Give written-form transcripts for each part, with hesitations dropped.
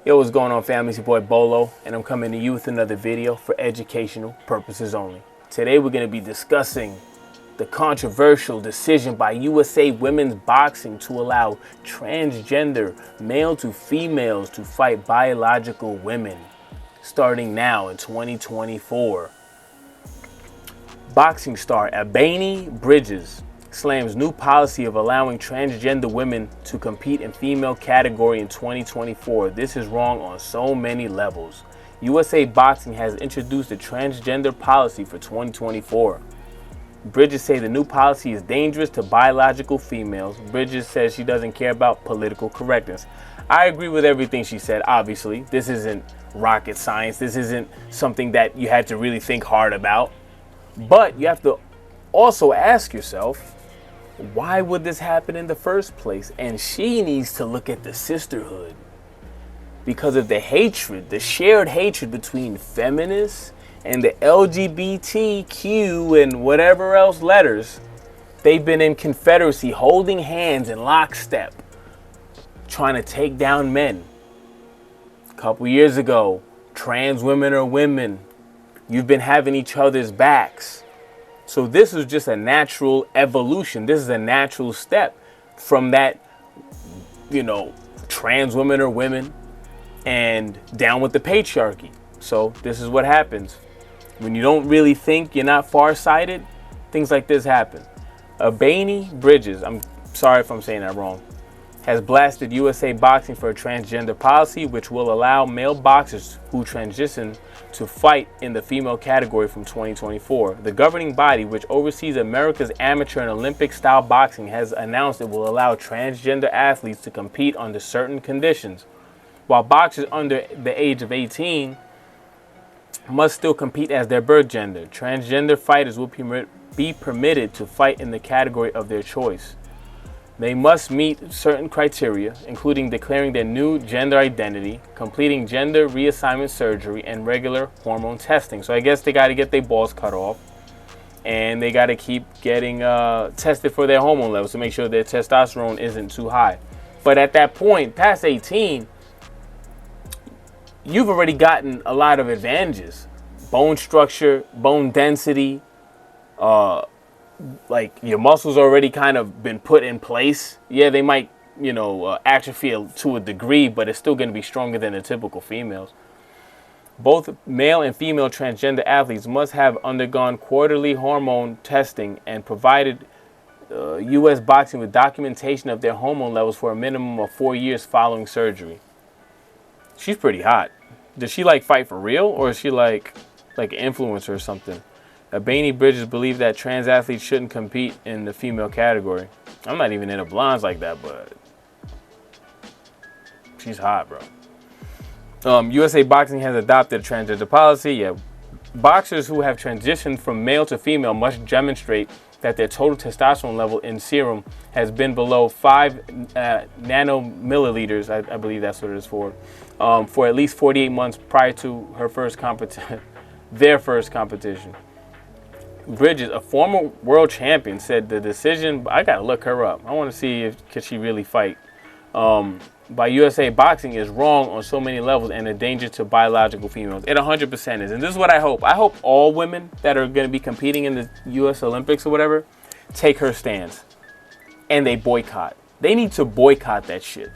Yo, what's going on, family? It's your boy Bolo, and I'm coming to you with another video for educational purposes only. Today we're going to be discussing the controversial decision by USA Women's Boxing to allow transgender male to females to fight biological women, starting now in 2024. Boxing star Ebanie Bridges slams new policy of allowing transgender women to compete in female category in 2024. This is wrong on so many levels. USA Boxing has introduced a transgender policy for 2024. Bridges say the new policy is dangerous to biological females. Bridges says she doesn't care about political correctness. I agree with everything she said, obviously. This isn't rocket science. This isn't something that you had to really think hard about. But you have to also ask yourself, why would this happen in the first place? And she needs to look at the sisterhood because of the hatred, the shared hatred between feminists and the LGBTQ and whatever else letters. They've been in confederacy, holding hands in lockstep, trying to take down men. A couple years ago, trans women are women. You've been having each other's backs. So this is just a natural evolution. This is a natural step from that, trans women are women and down with the patriarchy. So this is what happens. When you don't really think, you're not farsighted, things like this happen. Ebanie Bridges, I'm sorry if I'm saying that wrong, has blasted USA Boxing for a transgender policy which will allow male boxers who transition to fight in the female category from 2024. The governing body, which oversees America's amateur and Olympic-style boxing, has announced it will allow transgender athletes to compete under certain conditions. While boxers under the age of 18 must still compete as their birth gender, transgender fighters will be permitted to fight in the category of their choice. They must meet certain criteria, including declaring their new gender identity, completing gender reassignment surgery, and regular hormone testing. So I guess they got to get their balls cut off, and they got to keep getting tested for their hormone levels to make sure their testosterone isn't too high. But at that point, past 18, you've already gotten a lot of advantages. Bone structure, bone density, like your muscles already kind of been put in place. Yeah, they might, atrophy to a degree, but it's still going to be stronger than the typical females. Both male and female transgender athletes must have undergone quarterly hormone testing and provided U.S. Boxing with documentation of their hormone levels for a minimum of 4 years following surgery. She's pretty hot. Does she fight for real, or is she like an influencer or something? Ebanie Bridges believes that trans athletes shouldn't compete in the female category. I'm not even into blondes like that, but she's hot, bro. USA Boxing has adopted a transgender policy. Yeah, boxers who have transitioned from male to female must demonstrate that their total testosterone level in serum has been below 5 nanomilliliters, I believe that's what it is for at least 48 months prior to their first competition. Bridges, a former world champion, said the decision, I gotta look her up. I want to see if could she really fight. By USA Boxing is wrong on so many levels and a danger to biological females. It 100% is. And this is what I hope. I hope all women that are going to be competing in the US Olympics or whatever take her stance and they boycott. They need to boycott that shit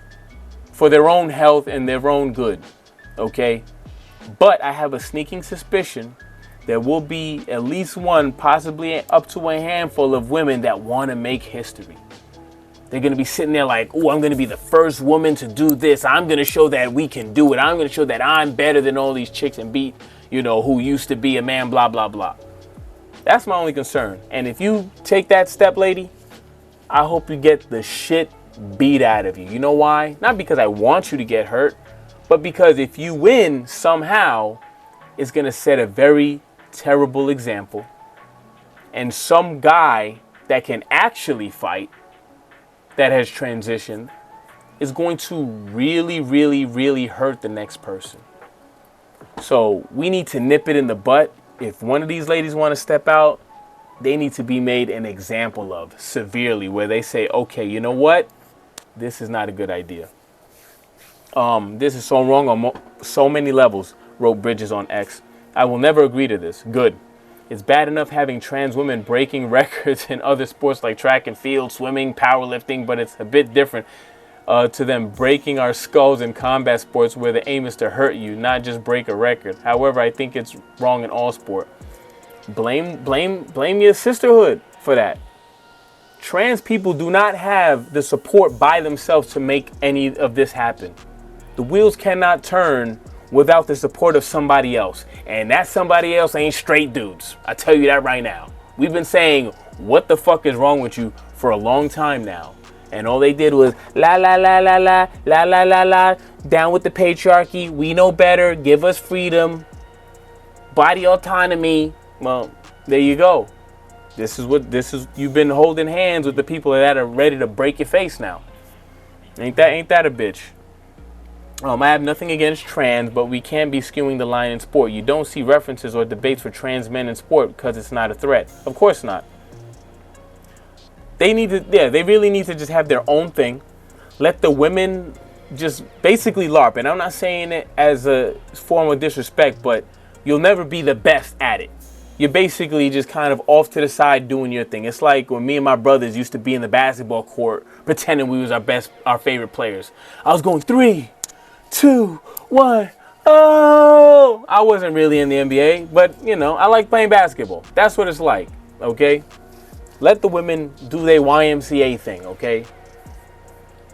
for their own health and their own good. Okay? But I have a sneaking suspicion there will be at least one, possibly up to a handful of women that want to make history. They're going to be sitting there like, oh, I'm going to be the first woman to do this. I'm going to show that we can do it. I'm going to show that I'm better than all these chicks and beat, who used to be a man, blah, blah, blah. That's my only concern. And if you take that step, lady, I hope you get the shit beat out of you. You know why? Not because I want you to get hurt, but because if you win somehow, it's going to set a very terrible example. And some guy that can actually fight, that has transitioned, is going to really, really, really hurt the next person. So we need to nip it in the butt. If one of these ladies want to step out, they need to be made an example of severely, where they say, okay, you know what? This is not a good idea. This is so wrong on so many levels, wrote Bridges on X. I will never agree to this. Good. It's bad enough having trans women breaking records in other sports like track and field, swimming, powerlifting, but it's a bit different to them breaking our skulls in combat sports where the aim is to hurt you, not just break a record. However, I think it's wrong in all sport. Blame your sisterhood for that. Trans people do not have the support by themselves to make any of this happen. The wheels cannot turn without the support of somebody else. And that somebody else ain't straight dudes. I tell you that right now. We've been saying, what the fuck is wrong with you for a long time now. And all they did was la la la la la la la la la, down with the patriarchy, we know better, give us freedom, body autonomy. Well, there you go. This is you've been holding hands with the people that are ready to break your face now. Ain't that a bitch? I have nothing against trans, but we can't be skewing the line in sport. You don't see references or debates for trans men in sport because it's not a threat. Of course not. They really need to just have their own thing. Let the women just basically LARP. And I'm not saying it as a form of disrespect, but you'll never be the best at it. You're basically just kind of off to the side doing your thing. It's like when me and my brothers used to be in the basketball court pretending we was our favorite players. I was going 3, 2, 1. Oh, I wasn't really in the NBA, but I like playing basketball. That's what it's like, okay? Let the women do their YMCA thing, okay?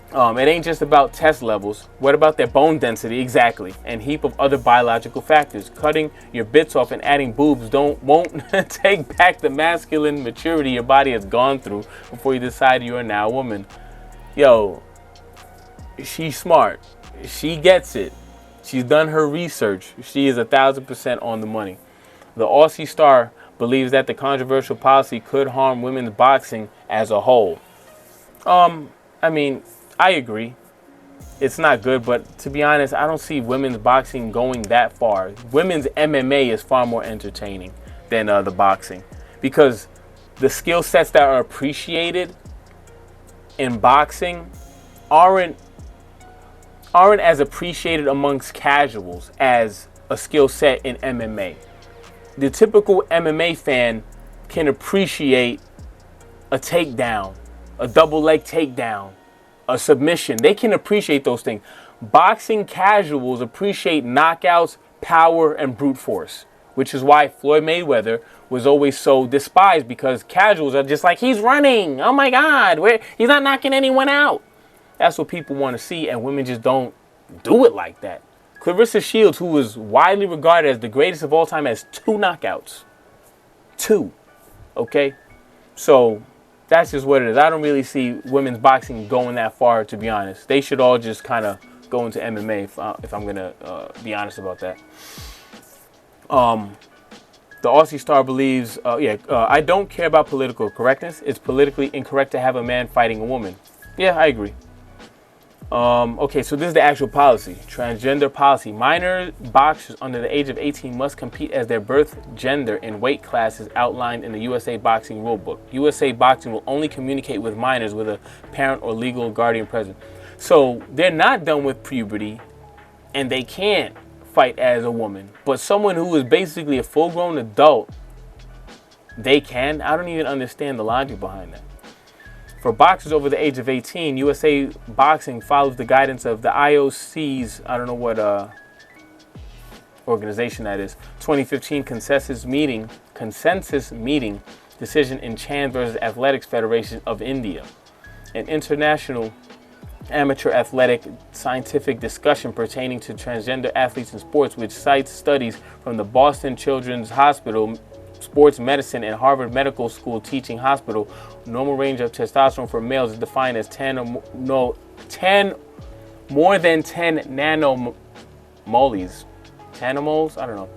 It ain't just about test levels. What about their bone density? Exactly. And heap of other biological factors. Cutting your bits off and adding boobs won't take back the masculine maturity your body has gone through before you decide you are now a woman. Yo, she's smart. She gets it. She's done her research. She is 1,000% on the money. The Aussie star believes that the controversial policy could harm women's boxing as a whole. I agree. It's not good, but to be honest, I don't see women's boxing going that far. Women's MMA is far more entertaining than the boxing because the skill sets that are appreciated in boxing aren't as appreciated amongst casuals as a skill set in MMA. The typical MMA fan can appreciate a takedown, a double leg takedown, a submission. They can appreciate those things. Boxing casuals appreciate knockouts, power, and brute force, which is why Floyd Mayweather was always so despised because casuals are just like, he's running. Oh my God, he's not knocking anyone out. That's what people want to see, and women just don't do it like that. Clarissa Shields, who is widely regarded as the greatest of all time, has 2 knockouts. 2. Okay? So that's just what it is. I don't really see women's boxing going that far, to be honest. They should all just kind of go into MMA if I'm going to be honest about that. The Aussie star believes, I don't care about political correctness. It's politically incorrect to have a man fighting a woman. Yeah, I agree. Okay, so this is the actual policy. Transgender policy. Minor boxers under the age of 18 must compete as their birth gender in weight classes outlined in the USA Boxing Rulebook. USA Boxing will only communicate with minors with a parent or legal guardian present. So they're not done with puberty and they can't fight as a woman. But someone who is basically a full-grown adult, they can. I don't even understand the logic behind that. For boxers over the age of 18, USA Boxing follows the guidance of the IOC's, I don't know what organization that is, 2015 consensus meeting decision in Chand versus Athletics Federation of India, an international amateur athletic scientific discussion pertaining to transgender athletes in sports, which cites studies from the Boston Children's Hospital, Sports Medicine, and Harvard Medical School Teaching Hospital. Normal range of testosterone for males is defined as more than 10 nanomoles, nanomoles, I don't know,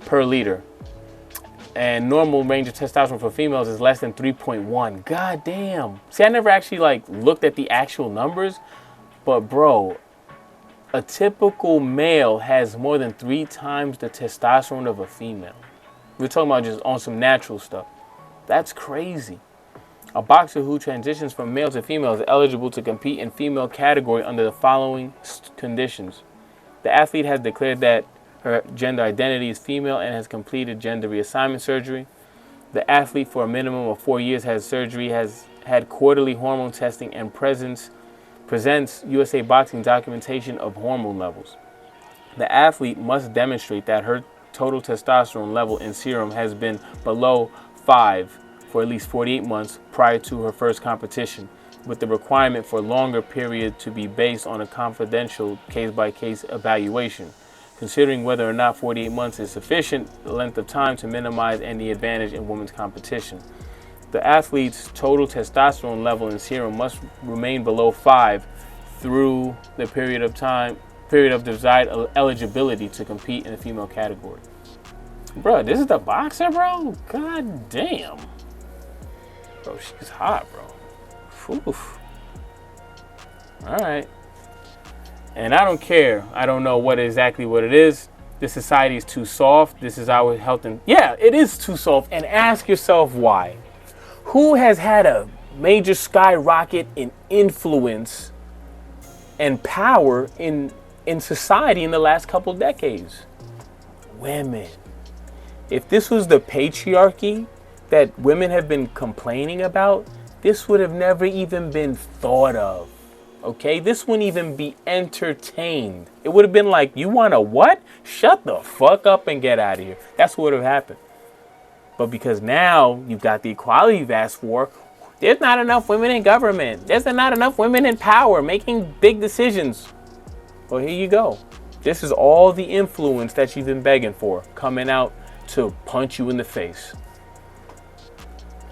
per liter. And normal range of testosterone for females is less than 3.1. God damn. See, I never actually looked at the actual numbers, but bro, a typical male has more than 3 times the testosterone of a female. We're talking about just on some natural stuff. That's crazy. A boxer who transitions from male to female is eligible to compete in female category under the following conditions. The athlete has declared that her gender identity is female and has completed gender reassignment surgery. The athlete, for a minimum of 4 years, has surgery, has had quarterly hormone testing, and presents USA Boxing documentation of hormone levels. The athlete must demonstrate that her total testosterone level in serum has been below 5 for at least 48 months prior to her first competition, with the requirement for a longer period to be based on a confidential case-by-case evaluation, considering whether or not 48 months is sufficient length of time to minimize any advantage in women's competition. The athlete's total testosterone level in serum must remain below 5 through the period of desired eligibility to compete in the female category. Bro, this is the boxer, bro? God damn. Bro, she's hot, bro. Oof. All right. And I don't care. I don't know exactly what it is. This society is too soft. This is our health and... Yeah, it is too soft. And ask yourself why. Who has had a major skyrocket in influence and power in society in the last couple decades? Women. If this was the patriarchy that women have been complaining about, this would have never even been thought of. Okay? This wouldn't even be entertained. It would have been like, you want a what? Shut the fuck up and get out of here. That's what would have happened. But because now you've got the equality you've asked for, there's not enough women in government. There's not enough women in power making big decisions. Well, here you go. This is all the influence that you've been begging for coming out to punch you in the face.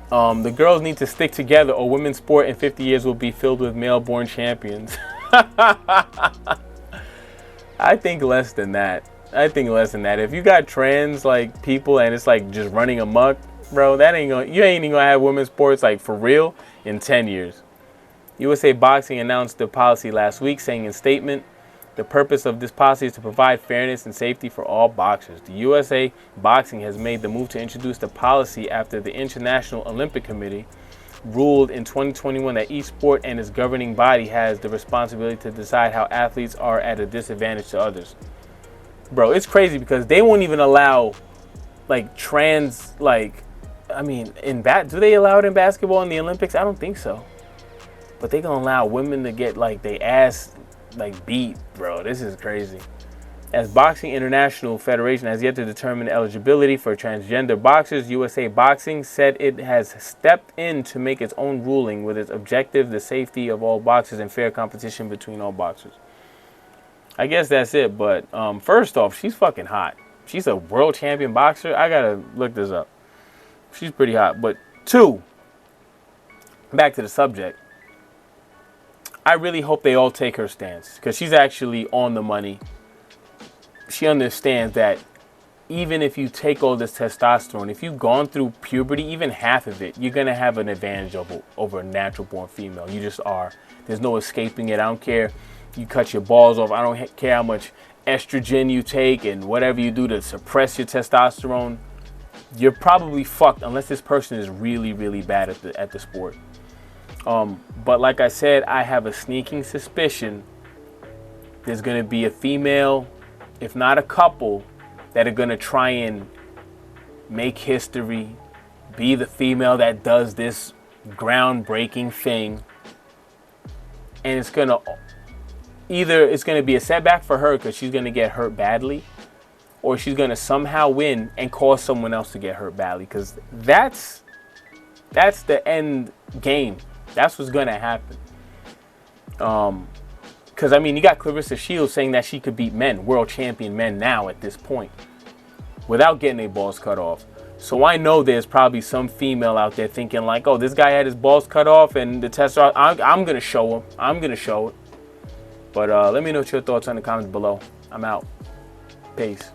The girls need to stick together or women's sport in 50 years will be filled with male-born champions. I think less than that. If you got trans like people and it's like just running amok, bro, you ain't even gonna have women's sports like for real in 10 years. USA Boxing announced the policy last week, saying in statement, the purpose of this policy is to provide fairness and safety for all boxers. The USA Boxing has made the move to introduce the policy after the International Olympic Committee ruled in 2021 that each sport and its governing body has the responsibility to decide how athletes are at a disadvantage to others. Bro, it's crazy because they won't even allow like trans, like, I mean, do they allow it in basketball in the Olympics? I don't think so. But they gonna allow women to get like they ass like beat, bro. This is crazy. As Boxing International Federation has yet to determine eligibility for transgender boxers, USA Boxing said it has stepped in to make its own ruling with its objective, the safety of all boxers and fair competition between all boxers. I guess that's it, but first off, she's fucking hot. She's a world champion boxer. I gotta look this up. She's pretty hot. But 2, back to the subject. I really hope they all take her stance because she's actually on the money. She understands that even if you take all this testosterone, if you've gone through puberty, even half of it, you're going to have an advantage over a natural born female. You just are. There's no escaping it. I don't care. You cut your balls off. I don't care how much estrogen you take and whatever you do to suppress your testosterone. You're probably fucked unless this person is really, really bad at the sport. But like I said, I have a sneaking suspicion there's going to be a female, if not a couple, that are going to try and make history, be the female that does this groundbreaking thing. And it's going to be a setback for her because she's going to get hurt badly, or she's going to somehow win and cause someone else to get hurt badly, because that's the end game. That's what's going to happen. Because, I mean, you got Clarissa Shields saying that she could beat men, world champion men now at this point, without getting their balls cut off. So I know there's probably some female out there thinking like, oh, this guy had his balls cut off and the testosterone, I'm going to show him. I'm going to show it. But let me know what your thoughts on the comments below. I'm out. Peace.